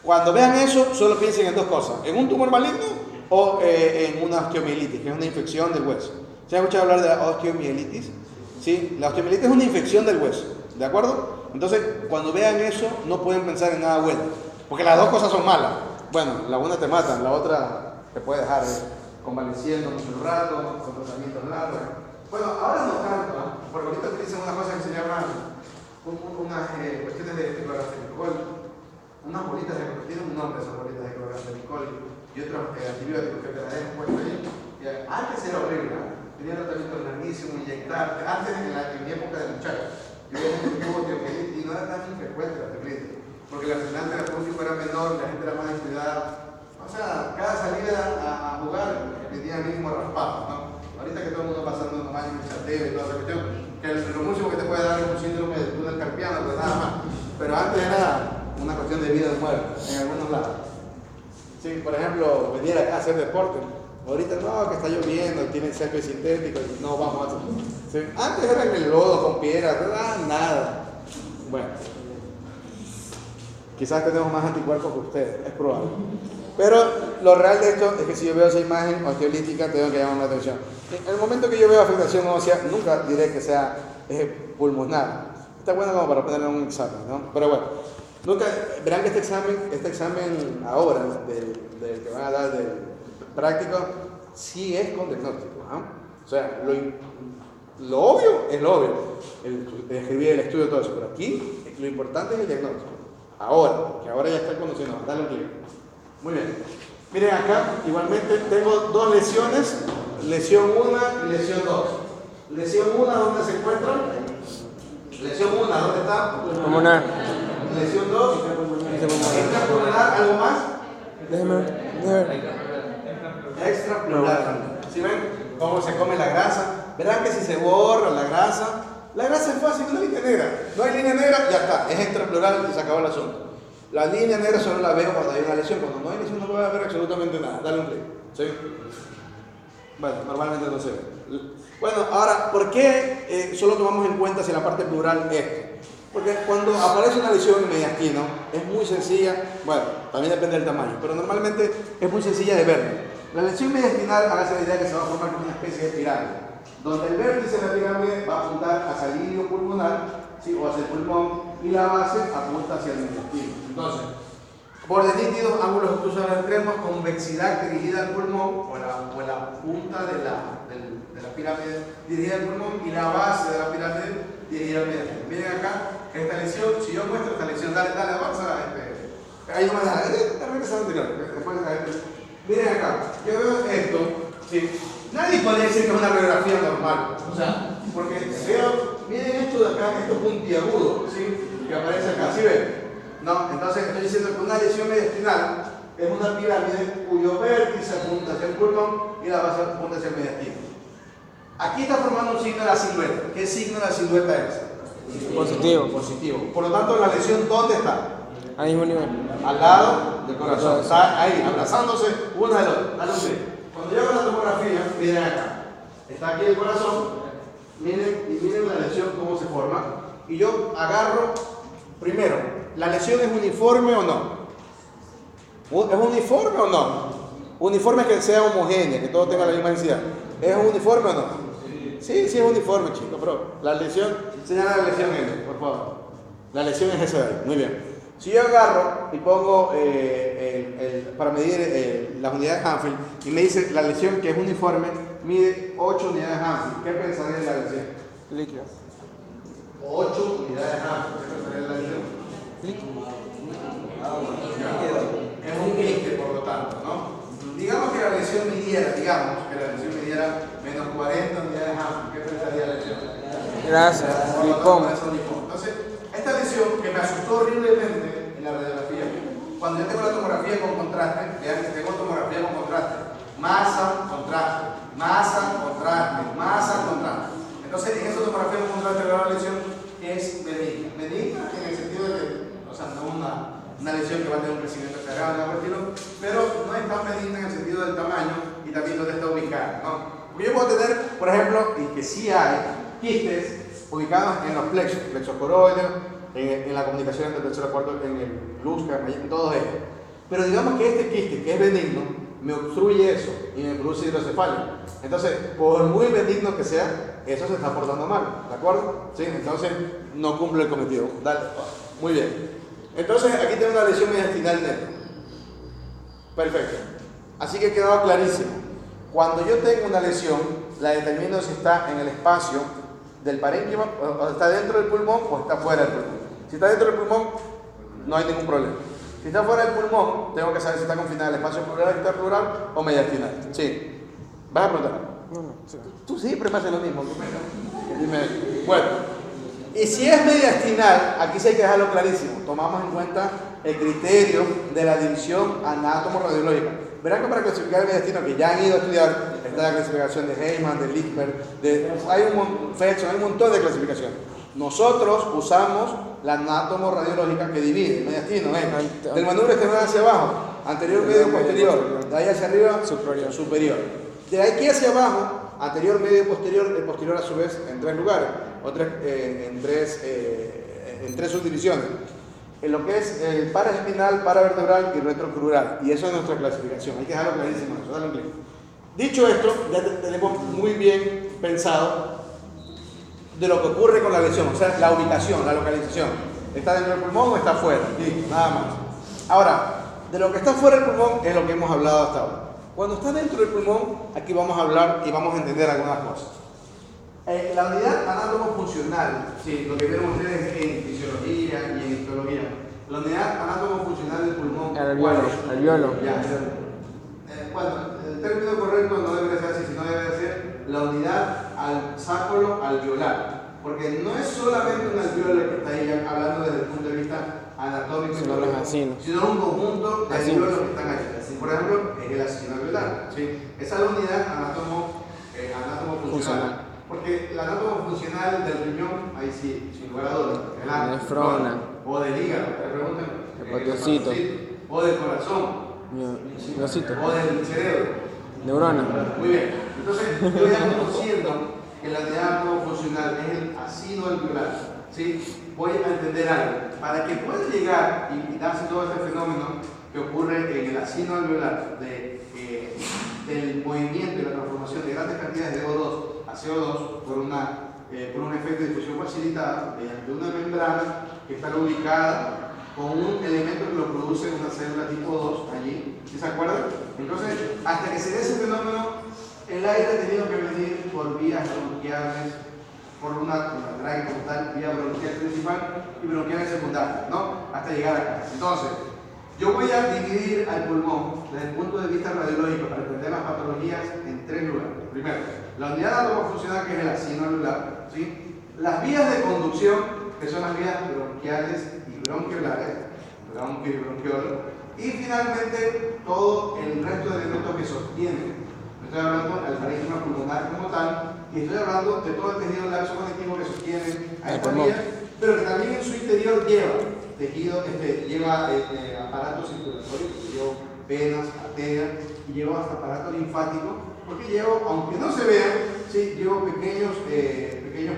Cuando vean eso, solo piensen en 2 cosas: en un tumor maligno o en una osteomielitis, que es una infección del hueso. ¿Se han escuchado hablar de la osteomielitis? ¿Sí? La osteomielitis es una infección del hueso, ¿de acuerdo? Entonces, cuando vean eso, no pueden pensar en nada bueno, porque las 2 cosas son malas. Bueno, la una te mata, la otra te puede dejar convaleciendo mucho rato, con tratamientos largos. Bueno, ahora no tanto, ¿eh? Porque ahorita utilizan una cosa que se llama unas cuestiones de clorafenicol, unas bolitas tienen un nombre esas bolitas de clorafenicol y otros antibióticos que te la dejan puesto ahí. Antes era horrible, ¿eh? tenía tratamiento larguísimo, inyectar. Antes, en mi época de muchacho, yo veía gente que tuvo teomielitis y no era tan infrecuente la teomielitis, porque la final del público era menor, la gente era más descuidada. O sea, cada salida a jugar tenía mínimo raspado, ¿no? Ahorita que todo el mundo pasando nomás en el chateo y toda esa cuestión, que lo máximo que te puede dar es un síndrome del túnel carpiano, pues nada más. Pero antes era una cuestión de vida o muerte, en algunos lados. Sí, por ejemplo, venir acá a hacer deporte. Ahorita no, que está lloviendo, tienen césped sintético, y no vamos a hacer. Sí. Antes era en el lodo, con piedras, nada. Bueno, quizás tenemos más anticuerpos que ustedes, es probable. Pero lo real de esto es que si yo veo esa imagen osteolítica, tengo que llamar la atención. En el momento que yo veo afectación ósea, nunca diré que sea pulmonar. Está bueno como para ponerle un examen, ¿no? Pero bueno, nunca, verán que este examen ahora, del que van a dar del práctico, sí es con diagnóstico, ¿no? O sea, lo obvio es lo obvio, escribir el estudio, todo eso, pero aquí lo importante es el diagnóstico. Ahora, que ahora ya está conociendo, dale un clic. Muy bien. Miren acá, igualmente tengo dos lesiones, lesión 1 y lesión 2. Lesión 1, ¿dónde se encuentra? Lesión 1, ¿dónde está? Pulmonar. Lesión 2, extrapulmonar, ¿algo más? Déjeme ver. Extraplural. ¿Sí ven cómo se come la grasa? Verán que si se borra la grasa es fácil, una línea negra. No hay línea negra, ya está, es extraplural y se acabó el asunto. La línea negra solo la veo cuando hay una lesión, cuando no hay lesión no voy a ver absolutamente nada. Dale un clic. ¿Sí? Bueno, normalmente no se ve. Bueno, ahora, ¿por qué solo tomamos en cuenta si la parte plural esto? Porque cuando aparece una lesión en mediastino, es muy sencilla, bueno, también depende del tamaño, pero normalmente es muy sencilla de ver. La lesión mediastinal, hágase la idea que se va a formar como una especie de pirámide, donde el vértice de la pirámide va a apuntar hacia el ilio pulmonar, ¿sí? O hacia el pulmón, y la base apunta hacia el mediastino. Entonces, bordes nítidos, ángulos obtusos a los extremos, convexidad dirigida al pulmón, o la punta de la pirámide dirigida al pulmón, y la base de la pirámide dirigida al mediastino. Miren acá, esta lesión, si yo muestro esta lesión, dale, avanza, ahí nomás, regresa al anterior, después miren acá, yo veo esto, ¿sí? Nadie puede decir que es una radiografía normal, o sea, porque veo, miren esto de acá, esto puntiagudo, ¿sí? Que aparece acá, ¿sí ven? No, entonces estoy diciendo que una lesión mediastinal es una pirámide cuyo vértice apunta hacia el pulmón y la base apunta hacia el mediastino. Aquí está formando un signo de la silueta. ¿Qué signo de la silueta es? Positivo. Positivo. Por lo tanto, la lesión, ¿dónde está? Al mismo nivel. Al lado del corazón. Está ahí, abrazándose una del otro. Dale un clic. Cuando yo hago la tomografía, miren acá. Está aquí el corazón. Miren, y miren la lesión cómo se forma. Y yo agarro, primero, ¿la lesión es uniforme o no? ¿Es uniforme o no? Uniforme es que sea homogénea, que todo tenga la misma densidad. ¿Es uniforme o no? Sí, es uniforme, chicos, pero la lesión, señala la lesión N, por favor. La lesión es esa de ahí, muy bien. Si yo agarro y pongo para medir las unidades Hanfield y me dice la lesión que es uniforme, mide 8 unidades Hanfield, ¿qué pensaría de la lesión? Líquido. 8 unidades Hanfield, ¿qué pensaría de la lesión? Líquido. Es un quiste, por lo tanto, ¿no? Digamos que la lesión midiera, menos 40 unidades Hanfield, ¿qué pensaría la lesión? Gracias. Lipoma. Entonces, esta lesión que me asustó horriblemente en la radiografía, cuando yo tengo la tomografía con contraste, vean que tengo tomografía con contraste, masa, contraste, masa, contraste, masa, contraste. Entonces, en esa tomografía con contraste veo la lesión que es benigna. Benigna en el sentido de que, o sea, no una lesión que va a tener un crecimiento acelerado, pero no es tan benigna en el sentido del tamaño y también dónde está ubicada, ¿no? Porque yo puedo tener, por ejemplo, y que sí hay quistes ubicados en los plexos coroides, en la comunicación entre el tercer cuarto, en el lusca, en todo ello. Pero digamos que este quiste, que es benigno, me obstruye eso y me produce hidrocefalia. Entonces, por muy benigno que sea, eso se está portando mal, ¿de acuerdo? ¿Sí? Entonces, no cumple el cometido. Dale. Muy bien. Entonces, aquí tengo una lesión mediastinal neta. Perfecto. Así que ha quedado clarísimo. Cuando yo tengo una lesión, la determino si está en el espacio del parénquima, o está dentro del pulmón o está fuera del pulmón. Si está dentro del pulmón, no hay ningún problema. Si está fuera del pulmón, tengo que saber si está confinada al espacio pleural, extraplural o mediastinal. Sí. ¿Vas a preguntar? No, sí. Tú siempre me haces lo mismo. Bueno, y si es mediastinal, aquí sí hay que dejarlo clarísimo. Tomamos en cuenta el criterio de la división anátomo-radiológica. Verán que para clasificar el mediastino, que ya han ido a estudiar, está la clasificación de Heyman, de Lichtenberg, hay un montón de clasificaciones. Nosotros usamos la anátomo-radiológica que divide el mediastino, del manubrio externo hacia abajo, anterior, medio, posterior, de ahí hacia arriba, superior. De aquí hacia abajo, anterior, medio y posterior, el posterior a su vez en 3 lugares, en tres subdivisiones. En lo que es el paraespinal, paravertebral y retrocrural. Y eso es nuestra clasificación. Hay que dejarlo clarísimo. Eso, dale un clic. Dicho esto, ya tenemos muy bien pensado de lo que ocurre con la lesión, o sea, la ubicación, la localización. ¿Está dentro del pulmón o está fuera? Sí, nada más. Ahora, de lo que está fuera del pulmón es lo que hemos hablado hasta ahora. Cuando está dentro del pulmón, aquí vamos a hablar y vamos a entender algunas cosas. La unidad anátomo-funcional, sí, lo que vieron ustedes en fisiología y en histología, la unidad anátomo-funcional del pulmón. Alveolo. Bueno, el término correcto no debe ser así, sino debe ser la unidad al sáculo alveolar. Porque no es solamente un alveolo que está ahí hablando desde el punto de vista anatómico, sino un conjunto de alveolos que están ahí. Así, por ejemplo, es el acino alveolar. ¿Sí? Esa es la unidad anátomo-funcional. Porque la anátomo funcional del riñón, ahí sí, sin lugar a dudas, es la nefrona, o del hígado, hepatocito, o del corazón, miocito, o del cerebro, neurona. Muy bien, entonces yo ya conociendo que la unidad anátomo funcional es el acino alveolar, ¿sí? Voy a entender algo. Para que pueda llegar y darse todo ese fenómeno que ocurre en el acino alveolar del movimiento y la transformación de grandes cantidades de O2 a CO2 por un efecto de difusión facilitada mediante una membrana que está ubicada con un elemento que lo produce en una célula tipo 2 allí, ¿sí se acuerdan? Entonces, hasta que se dé ese fenómeno, el aire ha tenido que venir por vías bronquiales, por una trae como tal, vía bronquial principal y bronquial secundaria, ¿no? Hasta llegar acá. Entonces, yo voy a dividir al pulmón desde el punto de vista radiológico para entender las patologías en 3 lugares. Primero, la unidad anátomo-funcional, que es el acino alveolar, ¿sí? Las vías de conducción, que son las vías bronquiales y bronquiolares, bronquio y bronquiolo, y finalmente todo el resto de elementos que sostienen. Estoy hablando del parénquima pulmonar como tal, y estoy hablando de todo el tejido laxo conectivo que sostiene a esta vía, pero que también en su interior lleva tejido, lleva aparatos circulatorios, lleva venas, arterias, y lleva hasta aparato linfático, porque llevo, aunque no se vean, sí, llevo pequeños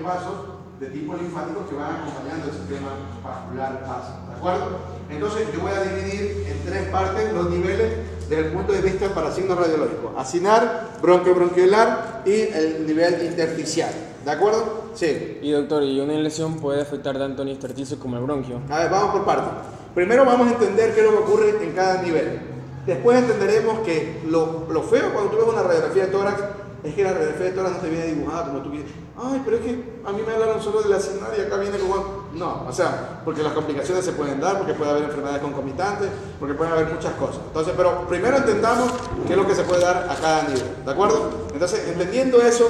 vasos de tipo linfático que van acompañando el sistema vascular básico, ¿de acuerdo? Entonces yo voy a dividir en 3 partes los niveles desde el punto de vista para signos radiológicos: acinar, bronquiolar y el nivel intersticial, ¿de acuerdo? Sí. Y doctor, ¿y una lesión puede afectar tanto el intersticio como el bronquio? A ver, vamos por partes. Primero vamos a entender qué es lo que ocurre en cada nivel. Después entenderemos que lo feo cuando tú ves una radiografía de tórax es que la radiografía de tórax no te viene dibujada como tú quieres. Ay, pero es que a mí me hablaron solo de la acinar y acá viene como... No, o sea, porque las complicaciones se pueden dar, porque puede haber enfermedades concomitantes, porque pueden haber muchas cosas. Entonces, pero primero entendamos qué es lo que se puede dar a cada nivel, ¿de acuerdo? Entonces, entendiendo eso,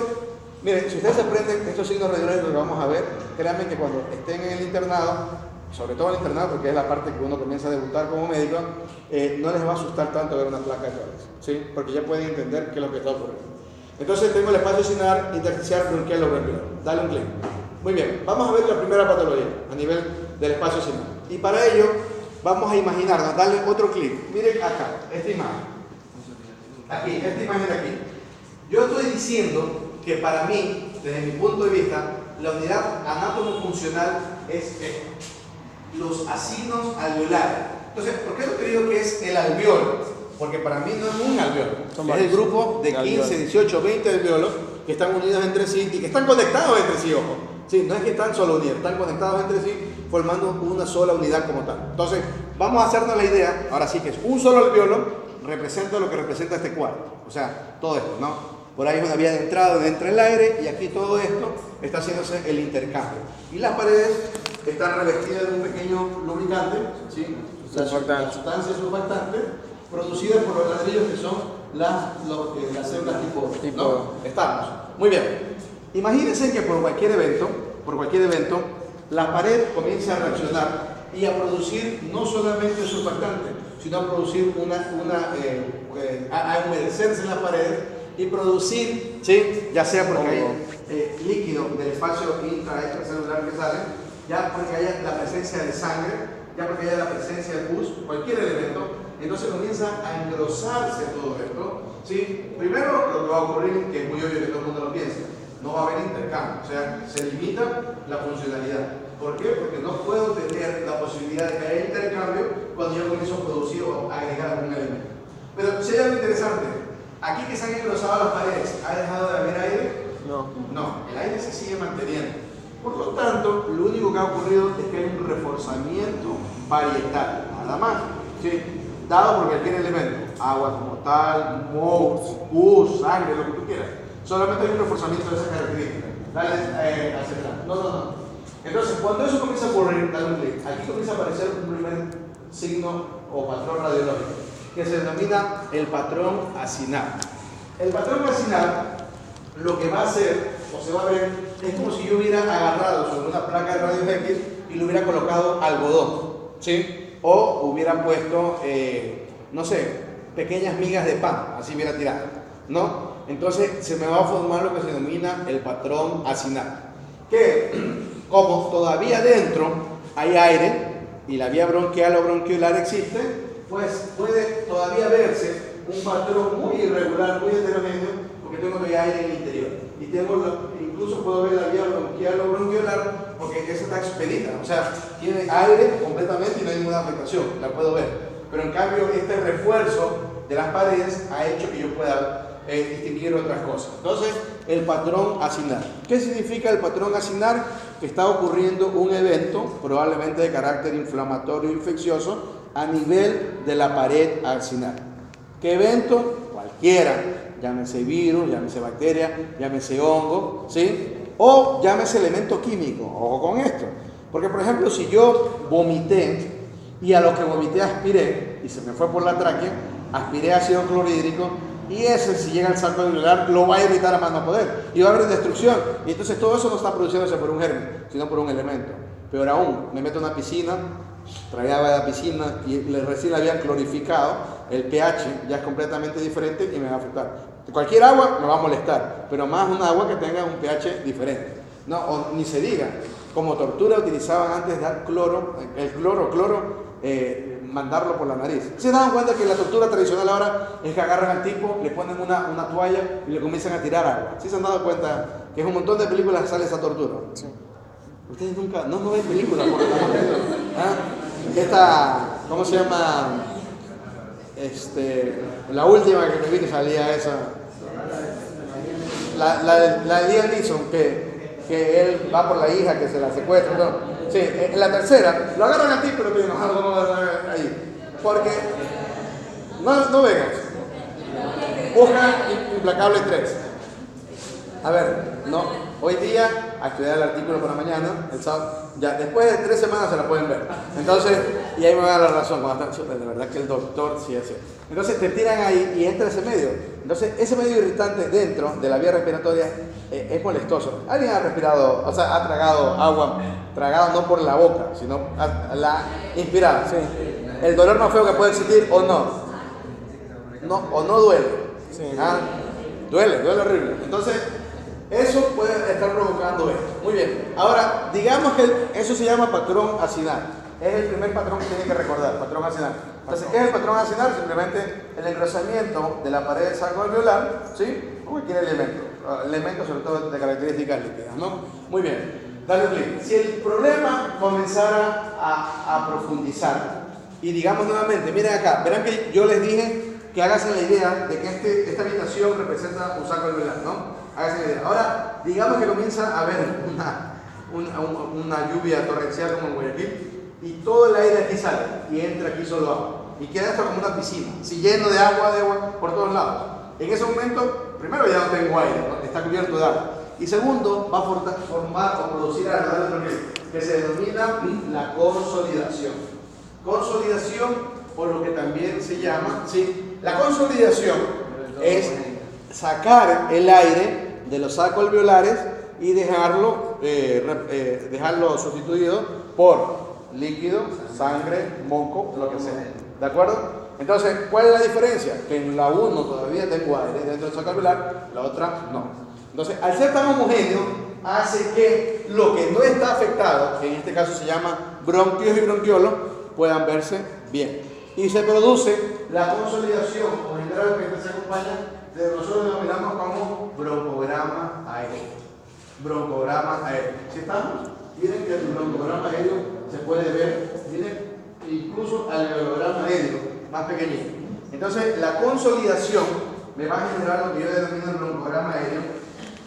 miren, si ustedes aprenden estos signos radiológicos que vamos a ver, créanme que cuando estén en el internado, sobre todo el internado, porque es la parte que uno comienza a debutar como médico, no les va a asustar tanto ver una placa de tórax, ¿sí? Porque ya pueden entender qué es lo que está ocurriendo. Entonces tengo el espacio acinar, intersticial, bronquial o bronquial. Dale un clic. Muy bien, vamos a ver la primera patología a nivel del espacio acinar. Y para ello vamos a imaginarnos, darle otro clic. Miren acá, esta imagen. Aquí, esta imagen de aquí. Yo estoy diciendo que para mí, desde mi punto de vista, la unidad anátomo-funcional es los acinos alveolares. Entonces, ¿por qué lo que digo que es el alveolo? Porque para mí no es un alveolo, es el grupo de 15, 18, 20 alveolos que están unidos entre sí y que están conectados entre sí, ojo. Sí, no es que están solo unidos, están conectados entre sí formando una sola unidad como tal. Entonces, vamos a hacernos la idea, ahora sí que es un solo alveolo, representa lo que representa este cuadro. O sea, todo esto, ¿no? Por ahí es una vía de entrada donde entra el aire y aquí todo esto está haciéndose el intercambio. Y las paredes están revestidas de un pequeño lubricante, ¿sí? La sustancia surfactante producida por los ladrillos que son las células tipo O, Tipo ¿no? O. Estamos. Muy bien. Imagínense que por cualquier evento, la pared comienza a reaccionar y a producir no solamente surfactante, sino a producir a humedecerse en las paredes y producir, ¿sí? Ya sea porque hay líquido del espacio extracelular que sale, ya porque haya la presencia de sangre, ya porque haya la presencia de pus, cualquier elemento, entonces comienza a engrosarse todo esto, ¿sí? Primero lo que va a ocurrir, que es muy obvio que todo el mundo lo piensa, no va a haber intercambio, o sea, se limita la funcionalidad. ¿Por qué? Porque no puedo tener la posibilidad de que haya intercambio cuando yo comienzo a producir o a agregar algún elemento. Pero si hay algo interesante, aquí que se han engrosado las paredes, ¿ha dejado de haber aire? No. No, el aire se sigue manteniendo. Por lo tanto, lo único que ha ocurrido es que hay un reforzamiento parietal, nada más. ¿Sí? Dado por cualquier elemento, agua como tal, moho, pus, sangre, lo que tú quieras. Solamente hay un reforzamiento de esa característica. Dale hacia atrás. No. Entonces, cuando eso comienza a ocurrir, dale un clic. Aquí comienza a aparecer un primer signo o patrón radiológico, que se denomina el patrón acinar. El patrón acinar lo que va a hacer, o se va a ver, es como si yo hubiera agarrado sobre una placa de rayos X y le hubiera colocado algodón, ¿sí? O hubiera puesto, no sé, pequeñas migas de pan, así hubiera tirado, ¿no? Entonces se me va a formar lo que se denomina el patrón acinar. Que, como todavía dentro hay aire y la vía bronquial o bronquiolar existe, pues puede todavía verse un patrón muy irregular, muy heterogéneo, porque tengo todavía aire en el interior. Y incluso puedo ver la vía bronquial o bronquiolar porque esa está expedita, o sea, tiene aire completamente y no hay ninguna afectación, la puedo ver. Pero en cambio este refuerzo de las paredes ha hecho que yo pueda distinguir otras cosas. Entonces, el patrón acinar. ¿Qué significa el patrón acinar? Que está ocurriendo un evento, probablemente de carácter inflamatorio o infeccioso, a nivel de la pared acinar. ¿Qué evento? Cualquiera. Llámese virus, llámese bacteria, llámese hongo, ¿sí? O llámese elemento químico. Ojo con esto. Porque, por ejemplo, si yo vomité y a lo que vomité aspiré, y se me fue por la tráquea, aspiré ácido clorhídrico, y ese, si llega al saco alveolar, lo va a irritar a más no poder y va a haber destrucción. Y entonces todo eso no está produciéndose por un germen, sino por un elemento. Peor aún, me meto en una piscina, traía agua de la piscina y recién la habían clorificado, el pH ya es completamente diferente y me va a afectar. Cualquier agua me va a molestar, pero más un agua que tenga un pH diferente. No, o ni se diga, como tortura utilizaban antes dar cloro, el cloro, mandarlo por la nariz. ¿Se dan cuenta que la tortura tradicional ahora es que agarran al tipo, le ponen una toalla y le comienzan a tirar agua? ¿Sí se han dado cuenta que en un montón de películas sale esa tortura? Sí. Ustedes nunca, no ven películas por el amor de Dios. ¿Ah? Esta, ¿cómo se llama? La última que te vi que salía esa. La de Liam Neeson, que él va por la hija que se la secuestra, ¿no? Sí, en la tercera, lo agarran a ti, pero te digo, no ahí. Porque, no vengas. Busca Implacable 3. A ver, no, hoy día, a estudiar el artículo por la mañana, el sábado, ya después de 3 semanas se la pueden ver. Entonces, y ahí me da la razón, cuando están, de verdad que el doctor sí hace. Entonces te tiran ahí y entra ese medio. Entonces, ese medio irritante dentro de la vía respiratoria es molestoso. ¿Alguien ha respirado, o sea, ha tragado agua, tragado no por la boca, sino la inspirada? Sí. ¿El dolor más feo que puede existir o no? O no duele. Sí. ¿Ah? Duele horrible. Entonces, eso puede estar provocando esto. Muy bien. Ahora, digamos que eso se llama patrón acinar. Es el primer patrón que tienen que recordar, patrón acinar. Entonces, ¿qué es el patrón acinar? Simplemente el engrosamiento de la pared saco-alveolar, ¿sí? O cualquier elemento sobre todo de características líquidas, ¿no? Muy bien. Dale un clic. Si el problema comenzara a profundizar, y digamos nuevamente, miren acá, verán que yo les dije que háganse la idea de que esta habitación representa un saco alveolar, ¿no? Háganse la idea. Ahora, digamos que comienza a haber una lluvia torrencial como en Guayaquil, y todo el aire aquí sale y entra aquí solo agua y queda esto como una piscina, si lleno de agua por todos lados. En ese momento, primero ya no tengo aire, ¿no? Está cubierto de agua, y segundo, va a formar o producir algo que se denomina la consolidación. Consolidación, o lo que también se llama, ¿sí? La consolidación es sacar el aire de los sacos alveolares y dejarlo sustituido por líquido, sangre, moco, lo que sea. ¿De acuerdo? Entonces, ¿cuál es la diferencia? Que en la 1 todavía tengo aire dentro del saco alveolar, la otra no. Entonces, al ser tan homogéneo, hace que lo que no está afectado, que en este caso se llama bronquios y bronquiolos, puedan verse bien. Y se produce la consolidación, o generalmente se acompaña de lo que nosotros denominamos como broncograma aéreo. Broncograma aéreo. ¿Sí estamos? Miren que el broncograma aéreo se puede ver, miren, incluso alveolograma aéreo, más pequeñito. Entonces, la consolidación me va a generar lo que yo denomino el broncograma aéreo.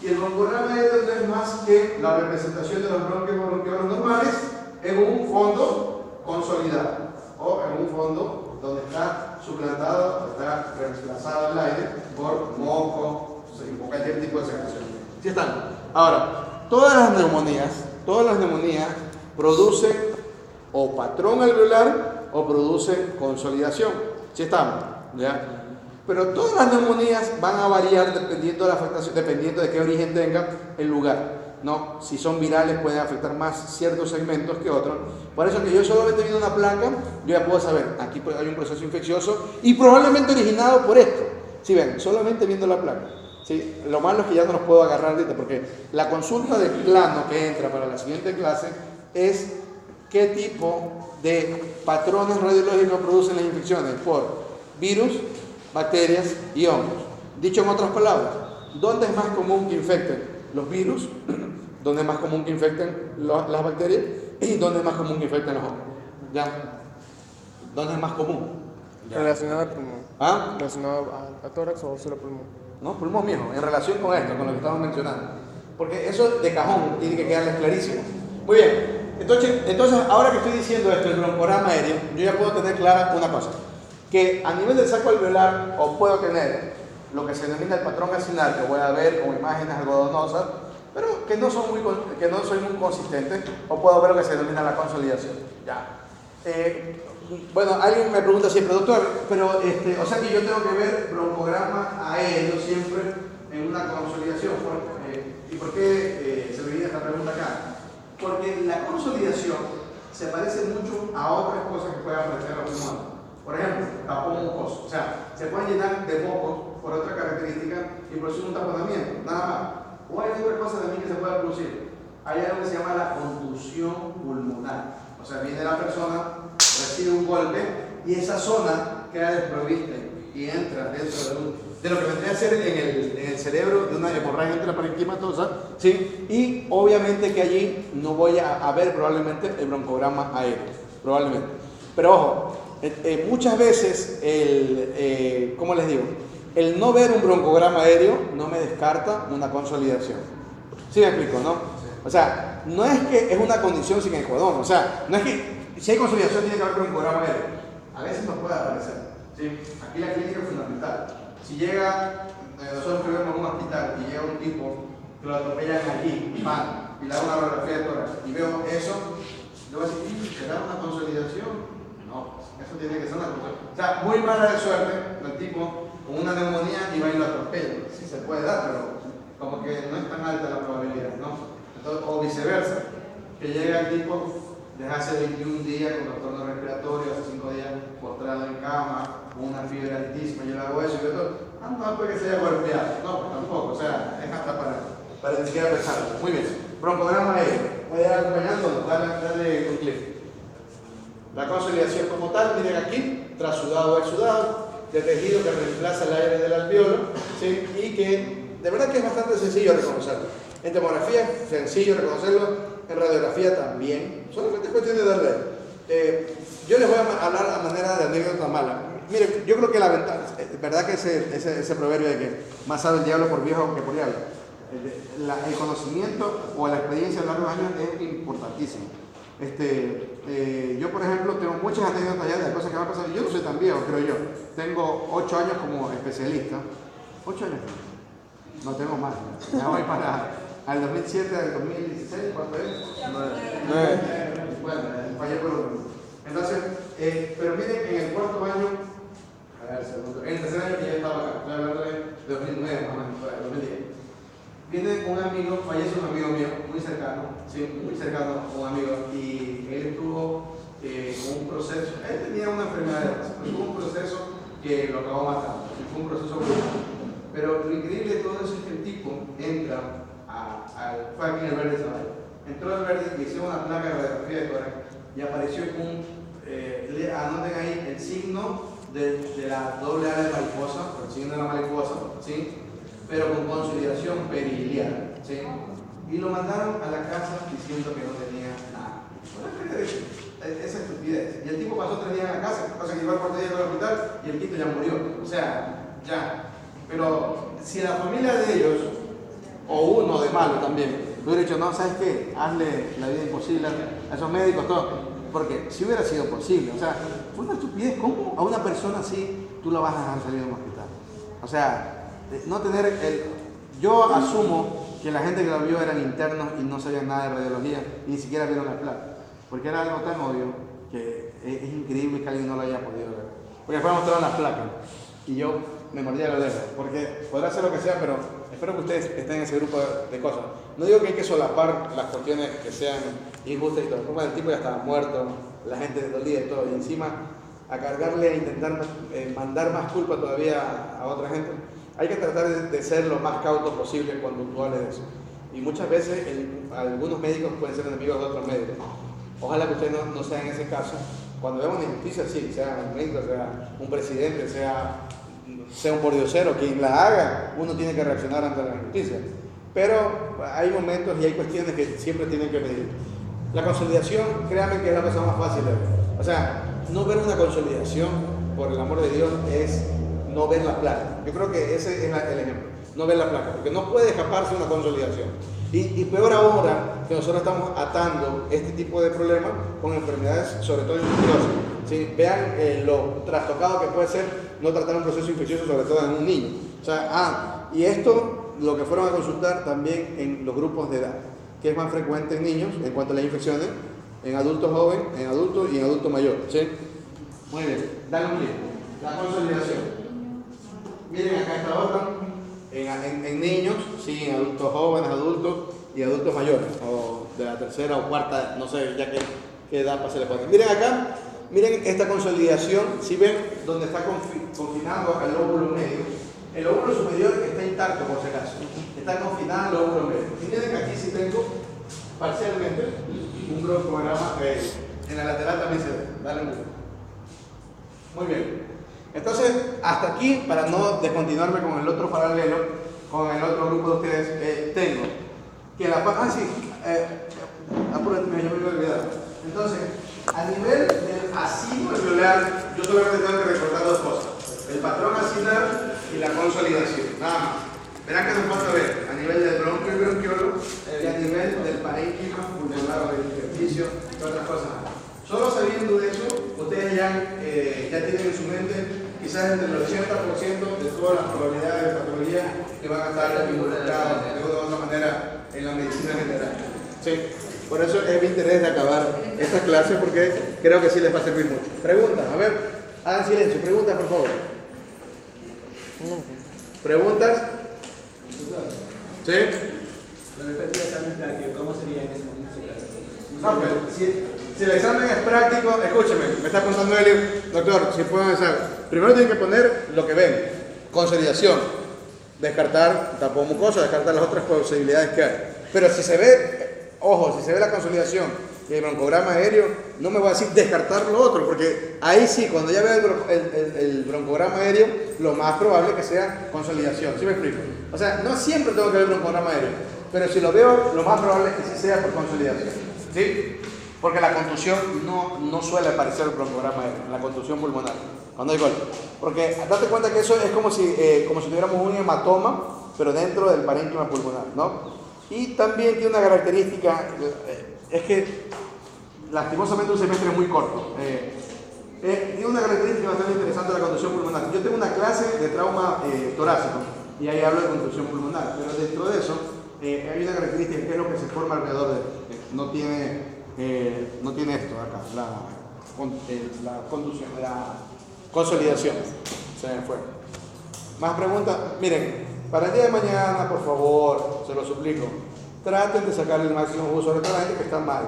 Y el broncograma aéreo no es más que la representación de los bronquios y bronquiolos normales en un fondo consolidado o en un fondo donde está suplantado, está reemplazado el aire por moco o cualquier tipo de secreción. ¿Sí están? Ahora, todas las neumonías producen o patrón alveolar o producen consolidación. ¿Sí estamos? ¿Ya? Pero todas las neumonías van a variar dependiendo de la afectación, dependiendo de qué origen tenga el lugar. ¿No? Si son virales pueden afectar más ciertos segmentos que otros. Por eso que yo solamente viendo una placa, yo ya puedo saber, aquí hay un proceso infeccioso y probablemente originado por esto. Si ven, solamente viendo la placa. ¿Sí? Lo malo es que ya no los puedo agarrar ahorita porque la consulta de plano que entra para la siguiente clase es qué tipo de patrones radiológicos producen las infecciones por virus, bacterias y hongos. Dicho en otras palabras, ¿dónde es más común que infecten los virus? ¿Dónde es más común que infecten las bacterias? ¿Y dónde es más común que infecten los hongos? ¿Ya? ¿Dónde es más común? Relacionado al pulmón. ¿Ah? Relacionado a tórax o solo pulmón. No, pulmón mismo, en relación con esto, con lo que estamos mencionando. Porque eso de cajón tiene que quedarles clarísimo. Muy bien, entonces ahora que estoy diciendo esto, el broncograma aéreo, yo ya puedo tener clara una cosa. Que a nivel del saco alveolar, o puedo tener lo que se denomina el patrón acinar, que voy a ver como imágenes algodonosas, pero que no son muy consistentes, o puedo ver lo que se denomina la consolidación. Ya. Bueno, alguien me pregunta siempre, doctor, pero o sea que yo tengo que ver broncograma aéreo siempre en una consolidación. ¿Y por qué se me viene esta pregunta acá? Porque la consolidación se parece mucho a otras cosas que pueden aparecer en los pulmones. Por ejemplo, tapón mucoso. O sea, se pueden llenar de mocos por otra característica y producir un taponamiento, nada más. O hay otra cosa también que se puede producir. Hay algo que se llama la contusión pulmonar. O sea, viene la persona, recibe un golpe y esa zona queda desprovista y entra dentro de lo que vendría a ser en el cerebro de una hemorragia intraparenquimatosa, ¿sí? Y obviamente que allí no voy a ver probablemente el broncograma aéreo, probablemente. Pero ojo, muchas veces ¿cómo les digo? El no ver un broncograma aéreo no me descarta una consolidación. ¿Sí me explico, no? O sea, no es que es una condición sin ecuador, o sea, no es que si hay consolidación tiene que haber broncograma aéreo. A veces nos puede aparecer, ¿sí? Aquí la clínica es fundamental. Si llega, nosotros vivimos en un hospital y llega un tipo que lo atropellan allí, y le da una radiografía de tórax y veo eso, yo voy a decir, ¿será una consolidación? No, eso tiene que ser una consolidación. O sea, muy mala de suerte, el tipo con una neumonía y va y lo atropella. Sí se puede dar, pero como que no es tan alta la probabilidad, ¿no? Entonces, o viceversa, que llega el tipo desde hace 21 días con trastorno respiratorio, hace 5 días postrado en cama, con una fiebre altísima, yo le hago eso y yo todo, no puede que se haya golpeado, no, pues tampoco, o sea, es hasta para ni siquiera pensarlo. Muy bien, broncograma aéreo, voy a ir acompañándonos, dale un clic. La consolidación como tal, miren aquí, trasudado o exudado, de tejido que reemplaza el aire del alveolo, ¿sí? Y que de verdad que es bastante sencillo reconocerlo. En tomografía es sencillo reconocerlo, en radiografía también, solamente es cuestión de darle. Yo les voy a hablar a manera de anécdota mala. Mire, yo creo que la ventaja, verdad que ese proverbio de que más sabe el diablo por viejo que por diablo, el conocimiento o la experiencia a lo largo de años es importantísimo. Yo, por ejemplo, tengo muchas anécdotas ya de cosas que me han pasado. Yo no soy tan viejo, creo yo. Tengo 8 años como especialista. 8 años. No tengo más. Ya voy para al 2007, al 2016, ¿cuánto es? 9. Bueno, fallé por lo menos. Entonces, pero miren, en el cuarto año, a ver, segundo, en el tercer año que ya estaba acá, estoy hablando de Viene un amigo, fallece un amigo mío, muy cercano, sí, muy cercano, un amigo, y él estuvo con un proceso, él tenía una enfermedad de base, pero tuvo un proceso que lo acabó matando, fue un proceso brutal. Pero lo increíble de todo eso es que el tipo entra fue aquí en el Verde Zavala, entró al Verde, le hicieron una placa de radiografía de tórax y apareció anoten ahí el signo de la doble ala de mariposa, el signo de la mariposa, ¿sí? Pero con consolidación periliar, ¿sí? Y lo mandaron a la casa diciendo que no tenía nada. Esa estupidez. Y el tipo pasó 3 días en la casa, cosa que llegó al 4 día al hospital y el quinto ya murió. O sea, ya. Pero si la familia de ellos, o uno de malo también, hubiera dicho, no, ¿sabes qué? Hazle la vida imposible a esos médicos, todo. Porque si hubiera sido posible, o sea, fue una estupidez. ¿Cómo a una persona así tú la vas a dejar salir de un hospital? O sea, no tener el... Yo asumo que la gente que lo vio eran internos y no sabían nada de radiología y ni siquiera vieron la placa. Porque era algo tan obvio que es increíble que alguien no lo haya podido ver. Porque después mostraron las placas y yo me mordía la lengua. Porque podrá ser lo que sea, pero espero que ustedes estén en ese grupo de cosas. No digo que hay que solapar las cuestiones que sean injustas y todo. Como el tipo ya estaba muerto, la gente dolía y todo. Y encima a cargarle, a intentar mandar más culpa todavía a otra gente. Hay que tratar de ser lo más cautos posible cuando tú hables de eso. Y muchas veces algunos médicos pueden ser enemigos de otros médicos. Ojalá que usted no sea en ese caso. Cuando vemos una injusticia, sí, sea un médico, sea un presidente, sea un pordiosero, quien la haga, uno tiene que reaccionar ante la injusticia. Pero hay momentos y hay cuestiones que siempre tienen que medir. La consolidación, créanme que es la cosa más fácil de ver. O sea, no ver una consolidación, por el amor de Dios, es no ver la placa. Yo creo que ese es el ejemplo, no ver la placa, porque no puede escaparse una consolidación. Y peor ahora que nosotros estamos atando este tipo de problemas con enfermedades, sobre todo infecciosas. ¿Sí? Vean lo trastocado que puede ser no tratar un proceso infeccioso, sobre todo en un niño. O sea, y esto lo que fueron a consultar también en los grupos de edad, que es más frecuente en niños en cuanto a las infecciones, en adultos jóvenes, en adultos y en adultos mayores. ¿Sí? Muy bien, dale un clic. La consolidación. Miren acá esta otra, en niños, sí, en adultos jóvenes, adultos y adultos mayores, o de la tercera o cuarta, no sé ya qué edad se le pone. Miren acá, miren esta consolidación, si ven donde está confinado al lóbulo medio, el lóbulo superior está intacto por si acaso, está confinado al lóbulo medio. Y miren que aquí sí tengo parcialmente un broncograma en la lateral también se ve, dale un clic. Muy bien. Entonces, hasta aquí, para no descontinuarme con el otro paralelo, con el otro grupo de ustedes, tengo que la parte... apúrate, yo me voy a olvidar. Entonces, a nivel del asilo alveolar, yo solamente tengo que recordar 2 cosas. El patrón asilar y la consolidación, nada más. Verán que nos falta ver a nivel del bronquio y bronquiolo y a nivel del parénquima pulmonar o del intersticio y otras cosas más. Solo sabiendo de eso, ustedes ya tienen en su mente quizás entre el 80% de todas las probabilidades de patología que van a estar involucradas de una u otra manera en la medicina general. Sí. Por eso es mi interés de acabar esta clase porque creo que sí les va a servir mucho. Preguntas, a ver, hagan silencio, preguntas por favor. ¿Preguntas? ¿Sí? ¿Cómo sería en ese momento? No, pero si el examen es práctico, escúcheme, me está contando Elio, doctor, si puedo avanzar. Primero tienen que poner lo que ven, consolidación, descartar tapón mucoso, descartar las otras posibilidades que hay. Pero si se ve, ojo, si se ve la consolidación y el broncograma aéreo, no me voy a decir descartar lo otro, porque ahí sí, cuando ya vea el broncograma aéreo, lo más probable es que sea consolidación. ¿Sí me explico? O sea, no siempre tengo que ver el broncograma aéreo, pero si lo veo, lo más probable es que sí sea por consolidación. ¿Sí? Porque la contusión no suele aparecer el broncograma aéreo, la contusión pulmonar, cuando hay golpe. Porque date cuenta que eso es como si tuviéramos un hematoma, pero dentro del parénquima pulmonar, ¿no? Y también tiene una característica, es que lastimosamente un semestre es muy corto. Tiene una característica bastante interesante de la contusión pulmonar. Yo tengo una clase de trauma torácico y ahí hablo de contusión pulmonar, pero dentro de eso hay una característica que es lo que se forma alrededor de no tiene esto acá, la contusión, la consolidación. Se me fue. Más preguntas. Miren, para el día de mañana, por favor, se lo suplico, traten de sacarle el máximo jugo, sobre todo a la gente que está mal.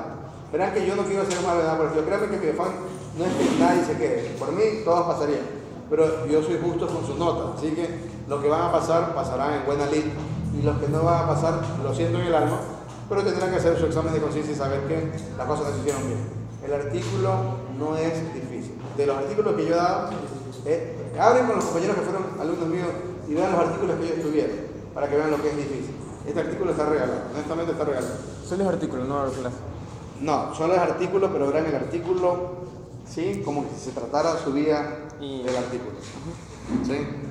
Verán que yo no quiero hacer mal de nada por el estilo. Créanme que mi afán no es que nadie se quede. Por mí, todos pasarían. Pero yo soy justo con sus notas. Así que los que van a pasar, pasarán en buena lid. Y los que no van a pasar, lo siento en el alma, pero tendrán que hacer su examen de conciencia y saber que las cosas no se hicieron bien. El artículo no es difícil. De los artículos que yo he dado, hablen con los compañeros que fueron alumnos míos y vean los artículos que ellos tuvieron, para que vean lo que es difícil. Este artículo está regalado, honestamente está regalado. Son los artículos, no la clase. No, son los artículos, pero verán el artículo, ¿sí? Como si se tratara su vida del artículo. ¿Sí?